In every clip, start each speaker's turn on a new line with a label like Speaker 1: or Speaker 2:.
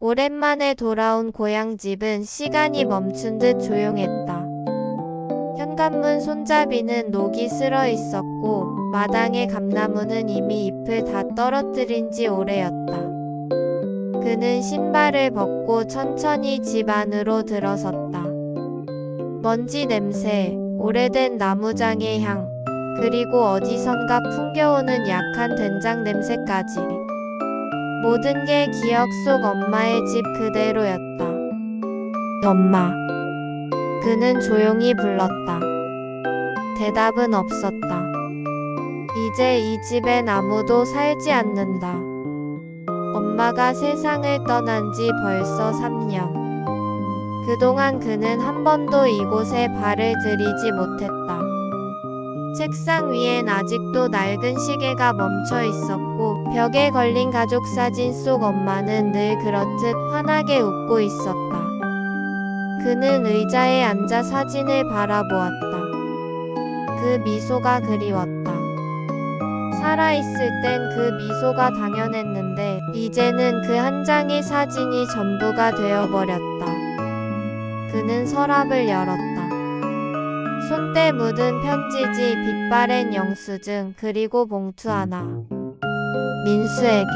Speaker 1: 오랜만에 돌아온 고향집은 시간이 멈춘 듯 조용했다. 현관문 손잡이는 녹이 슬어 있었고 마당의 감나무는 이미 잎을 다 떨어뜨린 지 오래였다. 그는 신발을 벗고 천천히 집 안으로 들어섰다. 먼지 냄새, 오래된 나무장의 향, 그리고 어디선가 풍겨오는 약한 된장 냄새까지. 모든 게 기억 속 엄마의 집 그대로였다. 엄마. 그는 조용히 불렀다. 대답은 없었다. 이제 이 집엔 아무도 살지 않는다. 엄마가 세상을 떠난 지 벌써 3년. 그동안 그는 한 번도 이곳에 발을 들이지 못했다. 책상 위엔 아직도 낡은 시계가 멈춰 있었고 벽에 걸린 가족 사진 속 엄마는 늘 그렇듯 환하게 웃고 있었다. 그는 의자에 앉아 사진을 바라보았다. 그 미소가 그리웠다. 살아있을 땐 그 미소가 당연했는데 이제는 그 한 장의 사진이 전부가 되어버렸다. 그는 서랍을 열었다. 손때 묻은 편지지, 빛바랜 영수증, 그리고 봉투 하나. 민수에게.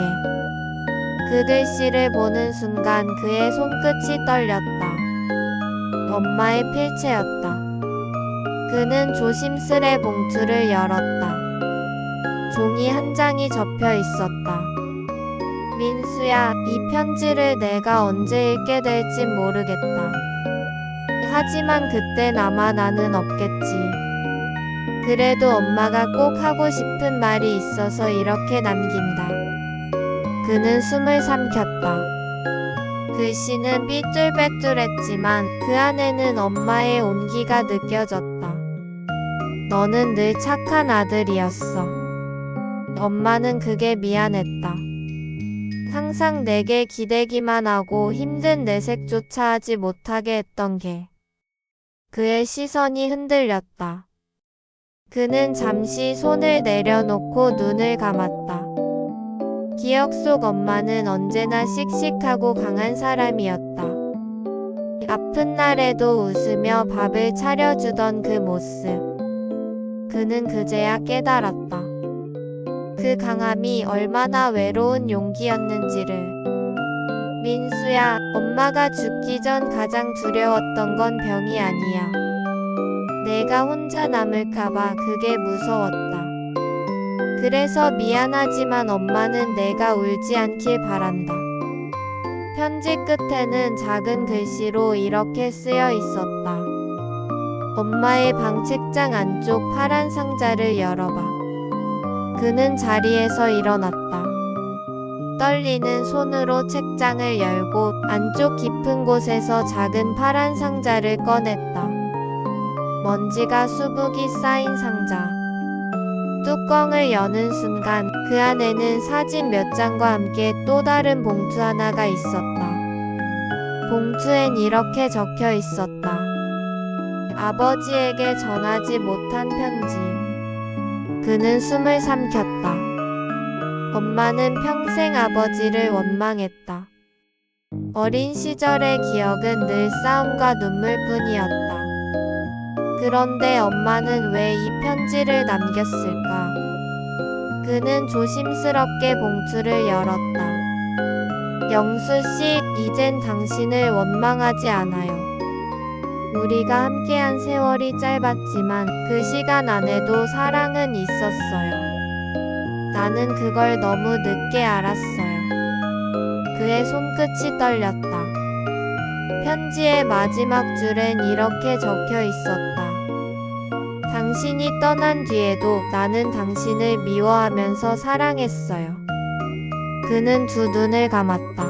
Speaker 1: 그 글씨를 보는 순간 그의 손끝이 떨렸다. 엄마의 필체였다. 그는 조심스레 봉투를 열었다. 종이 한 장이 접혀 있었다. 민수야, 이 편지를 내가 언제 읽게 될진 모르겠다. 하지만 그땐 아마 나는 없겠지. 그래도 엄마가 꼭 하고 싶은 말이 있어서 이렇게 남긴다. 그는 숨을 삼켰다. 글씨는 삐뚤빼뚤했지만 그 안에는 엄마의 온기가 느껴졌다. 너는 늘 착한 아들이었어. 엄마는 그게 미안했다. 항상 내게 기대기만 하고 힘든 내색조차 하지 못하게 했던 게. 그의 시선이 흔들렸다. 그는 잠시 손을 내려놓고 눈을 감았다. 기억 속 엄마는 언제나 씩씩하고 강한 사람이었다. 아픈 날에도 웃으며 밥을 차려주던 그 모습. 그는 그제야 깨달았다. 그 강함이 얼마나 외로운 용기였는지를. 민수야, 엄마가 죽기 전 가장 두려웠던 건 병이 아니야. 내가 혼자 남을까봐 그게 무서웠다. 그래서 미안하지만 엄마는 내가 울지 않길 바란다. 편지 끝에는 작은 글씨로 이렇게 쓰여 있었다. 엄마의 방 책장 안쪽 파란 상자를 열어봐. 그는 자리에서 일어났다. 떨리는 손으로 책장을 열고 안쪽 깊은 곳에서 작은 파란 상자를 꺼냈다. 먼지가 수북이 쌓인 상자. 뚜껑을 여는 순간 그 안에는 사진 몇 장과 함께 또 다른 봉투 하나가 있었다. 봉투엔 이렇게 적혀 있었다. 아버지에게 전하지 못한 편지. 그는 숨을 삼켰다. 엄마는 평생 아버지를 원망했다. 어린 시절의 기억은 늘 싸움과 눈물뿐이었다. 그런데 엄마는 왜 이 편지를 남겼을까? 그는 조심스럽게 봉투를 열었다. 영수씨, 이젠 당신을 원망하지 않아요. 우리가 함께한 세월이 짧았지만 그 시간 안에도 사랑은 있었어요. 나는 그걸 너무 늦게 알았어요. 그의 손끝이 떨렸다. 편지의 마지막 줄엔 이렇게 적혀 있었다. 당신이 떠난 뒤에도 나는 당신을 미워하면서 사랑했어요. 그는 두 눈을 감았다.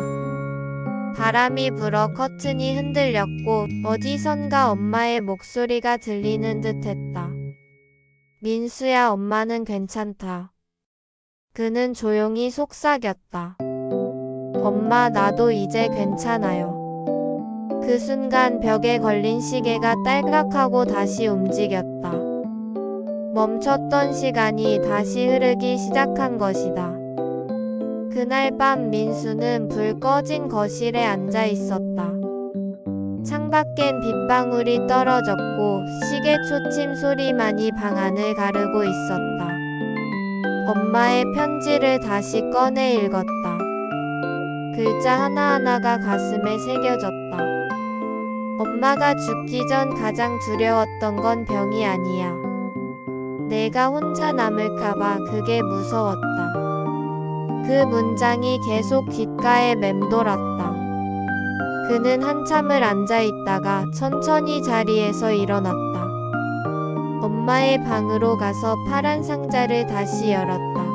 Speaker 1: 바람이 불어 커튼이 흔들렸고 어디선가 엄마의 목소리가 들리는 듯했다. 민수야, 엄마는 괜찮다. 그는 조용히 속삭였다. 엄마, 나도 이제 괜찮아요. 그 순간 벽에 걸린 시계가 딸깍하고 다시 움직였다. 멈췄던 시간이 다시 흐르기 시작한 것이다. 그날 밤 민수는 불 꺼진 거실에 앉아 있었다. 창밖엔 빗방울이 떨어졌고 시계 초침 소리만이 방 안을 가르고 있었다. 엄마의 편지를 다시 꺼내 읽었다. 글자 하나하나가 가슴에 새겨졌다. 엄마가 죽기 전 가장 두려웠던 건 병이 아니야. 내가 혼자 남을까봐 그게 무서웠다. 그 문장이 계속 귓가에 맴돌았다. 그는 한참을 앉아 있다가 천천히 자리에서 일어났다. 엄마의 방으로 가서 파란 상자를 다시 열었다.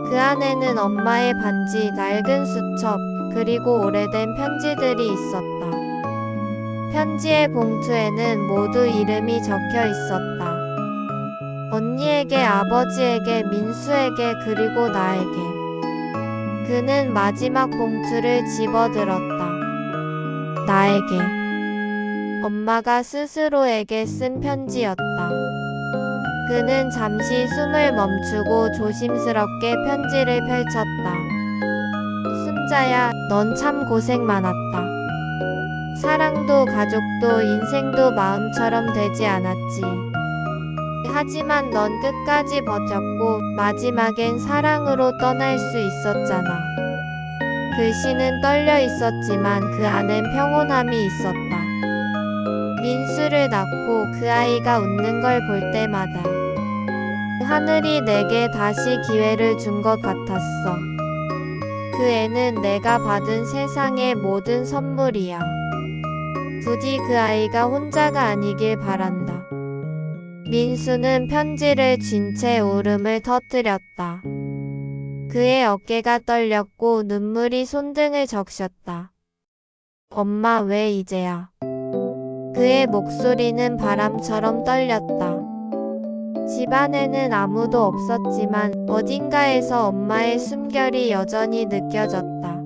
Speaker 1: 그 안에는 엄마의 반지, 낡은 수첩, 그리고 오래된 편지들이 있었다. 편지의 봉투에는 모두 이름이 적혀 있었다. 언니에게, 아버지에게, 민수에게, 그리고 나에게. 그는 마지막 봉투를 집어들었다. 나에게. 엄마가 스스로에게 쓴 편지였다. 그는 잠시 숨을 멈추고 조심스럽게 편지를 펼쳤다. 순자야, 넌 참 고생 많았다. 사랑도 가족도 인생도 마음처럼 되지 않았지. 하지만 넌 끝까지 버텼고 마지막엔 사랑으로 떠날 수 있었잖아. 글씨는 떨려 있었지만 그 안엔 평온함이 있었다. 민수를 낳고 그 아이가 웃는 걸 볼 때마다 하늘이 내게 다시 기회를 준 것 같았어. 그 애는 내가 받은 세상의 모든 선물이야. 부디 그 아이가 혼자가 아니길 바란다. 민수는 편지를 쥔 채 울음을 터뜨렸다. 그의 어깨가 떨렸고 눈물이 손등을 적셨다. 엄마, 왜 이제야? 그의 목소리는 바람처럼 떨렸다. 집안에는 아무도 없었지만 어딘가에서 엄마의 숨결이 여전히 느껴졌다.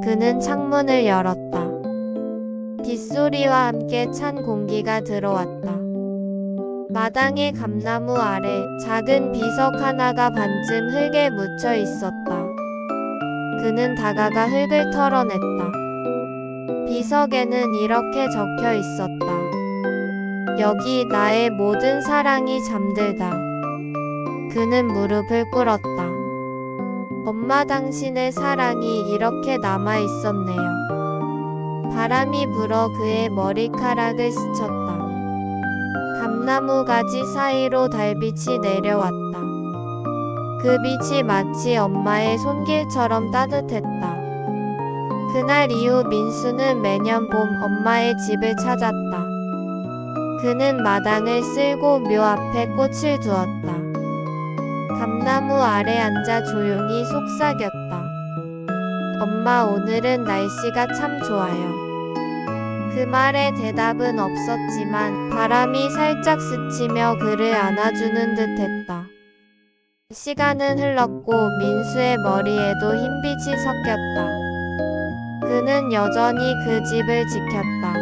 Speaker 1: 그는 창문을 열었다. 빗소리와 함께 찬 공기가 들어왔다. 마당의 감나무 아래 작은 비석 하나가 반쯤 흙에 묻혀 있었다. 그는 다가가 흙을 털어냈다. 비석에는 이렇게 적혀 있었다. 여기 나의 모든 사랑이 잠들다. 그는 무릎을 꿇었다. 엄마, 당신의 사랑이 이렇게 남아 있었네요. 바람이 불어 그의 머리카락을 스쳤다. 감나무 가지 사이로 달빛이 내려왔다. 그 빛이 마치 엄마의 손길처럼 따뜻했다. 그날 이후 민수는 매년 봄 엄마의 집을 찾았다. 그는 마당을 쓸고 묘 앞에 꽃을 두었다. 감나무 아래 앉아 조용히 속삭였다. 엄마, 오늘은 날씨가 참 좋아요. 그 말에 대답은 없었지만 바람이 살짝 스치며 그를 안아주는 듯했다. 시간은 흘렀고 민수의 머리에도 흰빛이 섞였다. 그는 여전히 그 집을 지켰다.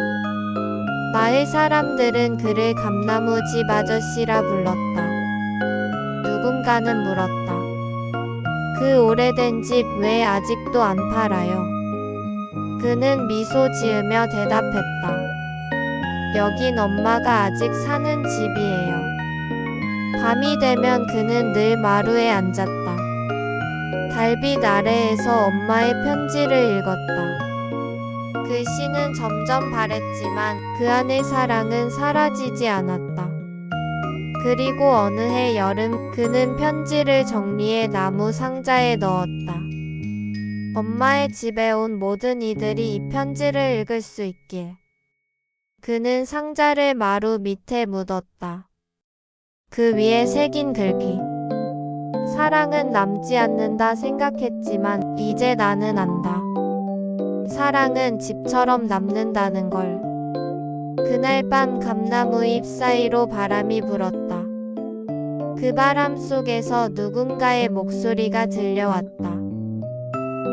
Speaker 1: 마을 사람들은 그를 감나무 집 아저씨라 불렀다. 누군가는 물었다. 그 오래된 집 왜 아직도 안 팔아요? 그는 미소 지으며 대답했다. 여긴 엄마가 아직 사는 집이에요. 밤이 되면 그는 늘 마루에 앉았다. 달빛 아래에서 엄마의 편지를 읽었다. 글씨는 점점 바랬지만 그 안의 사랑은 사라지지 않았다. 그리고 어느 해 여름 그는 편지를 정리해 나무 상자에 넣었다. 엄마의 집에 온 모든 이들이 이 편지를 읽을 수 있길. 그는 상자를 마루 밑에 묻었다. 그 위에 새긴 글귀. 사랑은 남지 않는다 생각했지만 이제 나는 안다. 사랑은 집처럼 남는다는 걸. 그날 밤 감나무 잎 사이로 바람이 불었다. 그 바람 속에서 누군가의 목소리가 들려왔다.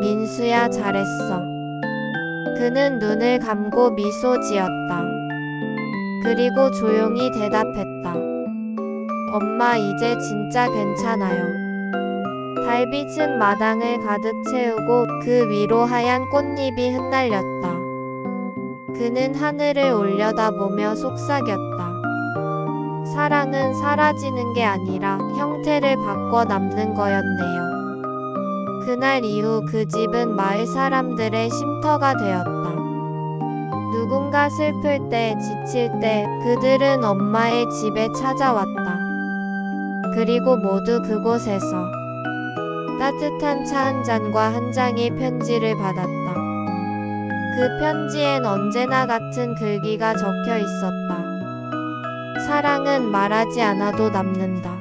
Speaker 1: 민수야, 잘했어. 그는 눈을 감고 미소 지었다. 그리고 조용히 대답했다. 엄마, 이제 진짜 괜찮아요. 달빛은 마당을 가득 채우고 그 위로 하얀 꽃잎이 흩날렸다. 그는 하늘을 올려다보며 속삭였다. 사랑은 사라지는 게 아니라 형태를 바꿔 남는 거였네요. 그날 이후 그 집은 마을 사람들의 쉼터가 되었다. 누군가 슬플 때, 지칠 때 그들은 엄마의 집에 찾아왔다. 그리고 모두 그곳에서 따뜻한 차 한 잔과 한 장의 편지를 받았다. 그 편지엔 언제나 같은 글귀가 적혀 있었다. 사랑은 말하지 않아도 남는다.